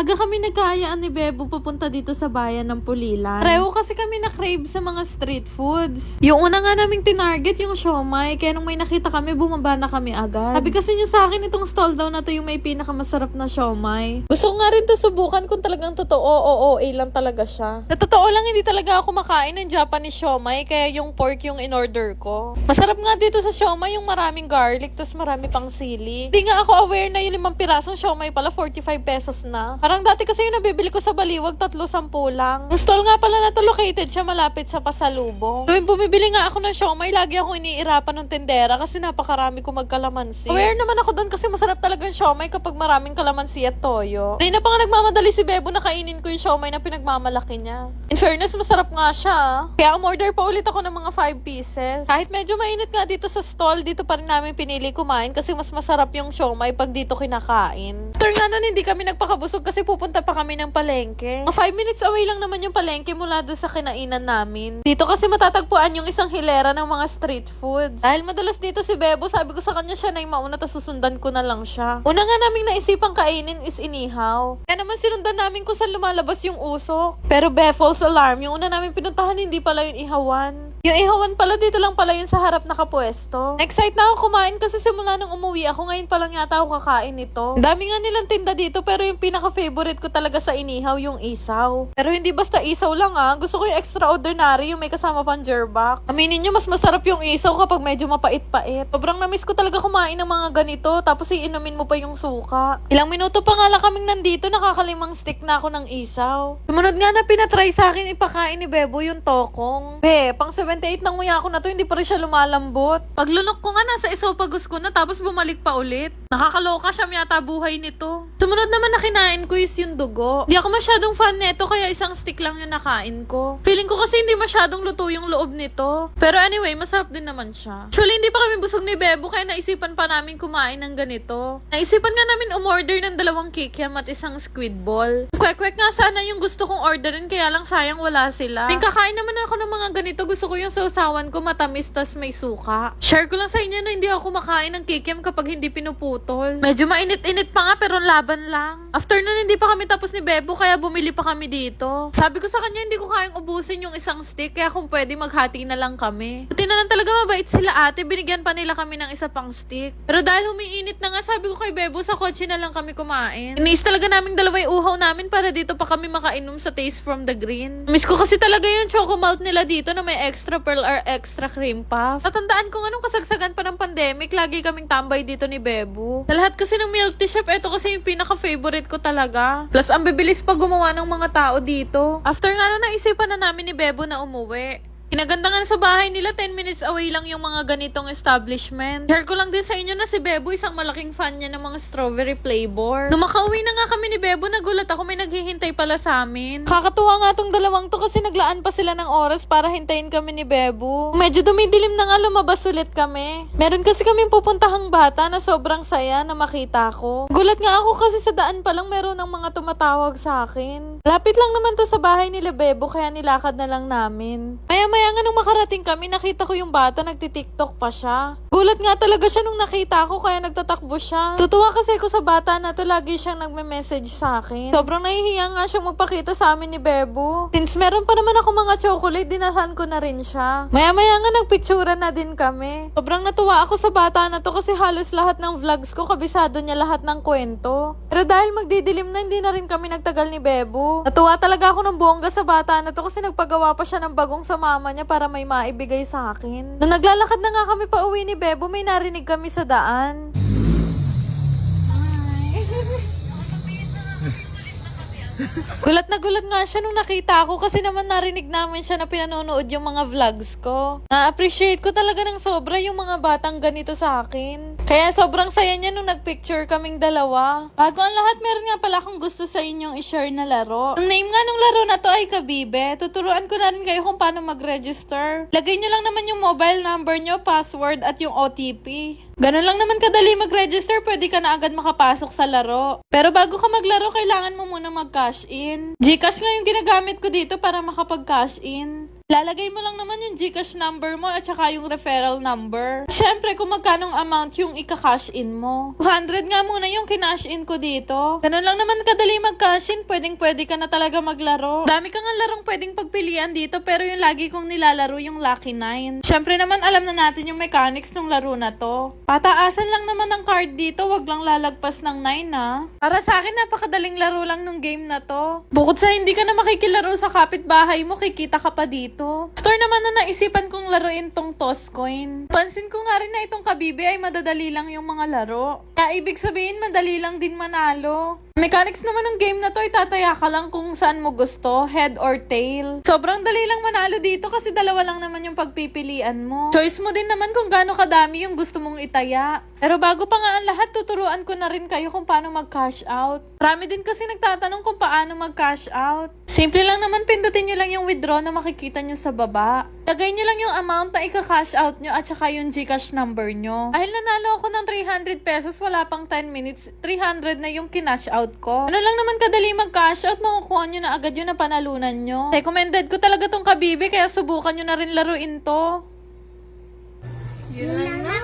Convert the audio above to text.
Maaga kami nagkahayaan ni Bebo papunta dito sa bayan ng Pulilan. Pareho kasi kami na-crave sa mga street foods. Yung una nga naming tinarget yung siomai, kaya nung may nakita kami, bumaba na kami agad. Sabi kasi niya sa akin, itong stall daw na to yung may pinakamasarap na siomai. Gusto ko nga rin to subukan kung talagang totoo, OA lang talaga siya. Na totoo lang, hindi talaga ako makain ng Japanese siomai, kaya yung pork yung in-order ko. Masarap nga dito sa siomai yung maraming garlic, tas marami pang sili. Hindi nga ako aware na yung 5 pirasong siomai pala 45 pesos na. Parang dati kasi yung nabibili ko sa Baliwag, 3-10 lang. Yung stall nga pala na to, located siya malapit sa Pasalubong. Tuwing bumibili nga ako ng siomai, lagi ako iniirapan ng tendera kasi napakarami ko magkalamansi. Aware naman ako doon kasi masarap talaga yung siomai kapag maraming kalamansi at toyo. Ngayon na pa nga nagmamadali si Bebo na kainin ko yung siomai na pinagmamalaki niya. In fairness, masarap nga siya. Kaya umorder pa ulit ako ng mga 5 pieces. Kahit medyo mainit nga dito sa stall, dito pa rin namin pinili kumain kasi mas masarap yung siomai pag dito kinakain. After nga nun, hindi kami nagpakabusog kasi pupunta pa kami ng palengke. 5 minutes away lang naman yung palengke mula doon sa kinainan namin. Dito kasi matatagpuan yung isang hilera ng mga street foods. Dahil madalas dito si Bebo, sabi ko sa kanya siya na yung mauna, tas susundan ko na lang siya. Una nga naming naisipang kainin is inihaw. Kaya naman sinundan namin kung saan lumalabas yung usok. Pero false alarm, yung una namin pinuntahan hindi pala yung ihawan. Yung ihawan pala, dito lang pala yun sa harap nakapwesto. Excited na ako kumain kasi simula nung umuwi ako, ngayon pa lang yata ako kakain nito. Ang dami nga nilang tinda dito, pero yung pinaka-favorite ko talaga sa inihaw yung isaw. Pero hindi basta isaw lang gusto ko yung extraordinary, yung may kasama pang jerbox. Aminin nyo, mas masarap yung isaw kapag medyo mapait-pait. Sobrang na-miss ko talaga kumain ng mga ganito, tapos iinumin mo pa yung suka. Ilang minuto pa nga lang kaming nandito, nakakalimang stick na ako ng isaw. Sumunod nga na pinatry sa akin ipakain ni Bebo yung tokong. Pang 78 nang nguya ako na to, hindi pa rin siya lumalambot. Paglunok ko nga, nasa esophagus ko na, tapos bumalik pa ulit. Nakakaloka siya yata buhay nito. Sumunod naman na kinain ko is yung dugo. Hindi ako masyadong fan nito, kaya isang stick lang yung nakain ko. Feeling ko kasi hindi masyadong luto yung loob nito. Pero anyway, masarap din naman siya. Actually, hindi pa kami busog ni Bebo, kaya naisipan pa namin kumain ng ganito. Naisipan nga namin umorder ng 2 kikiam at isang squid ball. Kwek-kwek nga sana yung gusto kong orderin, kaya lang sayang wala sila. Kakain naman ako ng mga ganito, gusto ko yung sausawan ko matamis tas may suka. Share ko lang sa inyo na hindi ako makain ng kikiam kapag hindi pinuputol. Medyo mainit-init pa nga pero laban lang. After nun, hindi pa kami tapos ni Bebo, kaya bumili pa kami dito. Sabi ko sa kanya hindi ko kayang ubusin yung isang stick, kaya kung pwede maghati na lang kami. Buti na lang talaga mabait sila ate, binigyan pa nila kami ng isa pang stick. Pero dahil humiinit na nga, sabi ko kay Bebo sa kotse na lang kami kumain. Iniis talaga naming 2 yung uhaw namin para dito pa kami makainom sa Taste from the Green. Miss ko kasi talaga yung choco malt nila dito na may extra pearl or extra cream puff. Natandaan ko nga nung kasagsagan pa ng pandemic, lagi kaming tambay dito ni Bebo. Sa lahat kasi ng milk tea shop, ito kasi yung pinaka-favorite ko talaga. Plus, ang bibilis pa gumawa ng mga tao dito. After nga na naisipan na namin ni Bebo na umuwi. Kinaganda nga sa bahay nila, 10 minutes away lang yung mga ganitong establishment. Share ko lang din sa inyo na si Bebo, isang malaking fan niya ng mga strawberry flavor. Nung makauwi na nga kami ni Bebo, nagulat ako, may naghihintay pala sa amin. Kakatuwa nga tong dalawang to kasi naglaan pa sila ng oras para hintayin kami ni Bebo. Medyo dumidilim na nga, lumabas ulit kami. Meron kasi kaming pupuntahang bata na sobrang saya na makita ko. Gulat nga ako kasi sa daan pa lang meron ng mga tumatawag sa akin. Lapit lang naman to sa bahay nila Bebo, kaya nilakad na lang namin. Maya nga nung makarating kami, nakita ko yung bata, nagti-TikTok pa siya. Gulat nga talaga siya nung nakita ko, kaya nagtatakbo siya. Tutuwa kasi ako sa bata na to, lagi siyang nagme-message sa akin. Sobrang nahihiya nga siyang magpakita sa amin ni Bebo. Since meron pa naman ako mga chocolate, dinalhan ko na rin siya. Maya-maya nga nagpicturean na din kami. Sobrang natuwa ako sa bata na to kasi halos lahat ng vlogs ko, kabisado niya lahat ng kwento. Pero dahil magdidilim na, hindi na rin kami nagtagal ni Bebo. Natuwa talaga ako ng bongga sa bata na to kasi nagpagawa pa siya ng bagong sa mama niya para may maibigay sa akin. Nung naglalakad na nga kami pa uwi ni Bebo, may narinig kami sa daan. Gulat nga siya nung nakita ako kasi naman narinig namin siya na pinanonood yung mga vlogs ko. Na-appreciate ko talaga ng sobra yung mga batang ganito sa akin. Kaya sobrang saya niya nung nagpicture kaming dalawa. Bago ang lahat, meron nga pala akong gusto sa inyong i-share na laro. Ang name nga nung laro na to ay Kabibe. Tuturuan ko na rin kayo kung paano mag-register. Lagay nyo lang naman yung mobile number nyo, password at yung OTP. Ganun lang naman kadali mag-register, pwede ka na agad makapasok sa laro. Pero bago ka maglaro, kailangan mo muna mag-cash in. GCash nga yung ginagamit ko dito para makapag-cash in. Lalagay mo lang naman yung GCash number mo at saka yung referral number. Siyempre, kung magkanong amount yung ika-cash in mo. 200 nga muna yung kinash in ko dito. Ganun lang naman kadali mag-cash in. Pwedeng-pwede ka na talaga maglaro. Dami ka nga larong pwedeng pagpilian dito, pero yung lagi kong nilalaro yung Lucky 9. Siyempre naman, alam na natin yung mechanics ng laro na to. Pataasan lang naman ng card dito, wag lang lalagpas ng 9 ha. Para sa akin, napakadaling laro lang ng game na to. Bukod sa hindi ka na makikilaro sa kapitbahay mo, kikita ka pa dito. After naman na naisipan kong laruin tong toss coin. Pansin ko nga rin na itong kabibe ay madadali lang yung mga laro. Kaya ibig sabihin, madali lang din manalo. Mechanics naman ng game na to, itataya ka lang kung saan mo gusto, head or tail. Sobrang dali lang manalo dito kasi dalawa lang naman yung pagpipilian mo. Choice mo din naman kung gaano kadami yung gusto mong itaya. Pero bago pa nga ang lahat, tuturuan ko na rin kayo kung paano mag-cash out. Marami din kasi nagtatanong kung paano mag-cash out. Simple lang naman, pindutin nyo lang yung withdraw na makikita nyo sa baba. Lagay nyo lang yung amount na ika-cash out nyo at saka yung GCash number nyo. Dahil nanalo ako ng 300 pesos, wala pang 10 minutes, 300 na yung kinash out ko. Ano lang naman kadali mag-cash out, makukuha nyo na agad yun na panalunan nyo. Recommended ko talaga tong kabibe, kaya subukan nyo na rin laruin to. Yun lang na.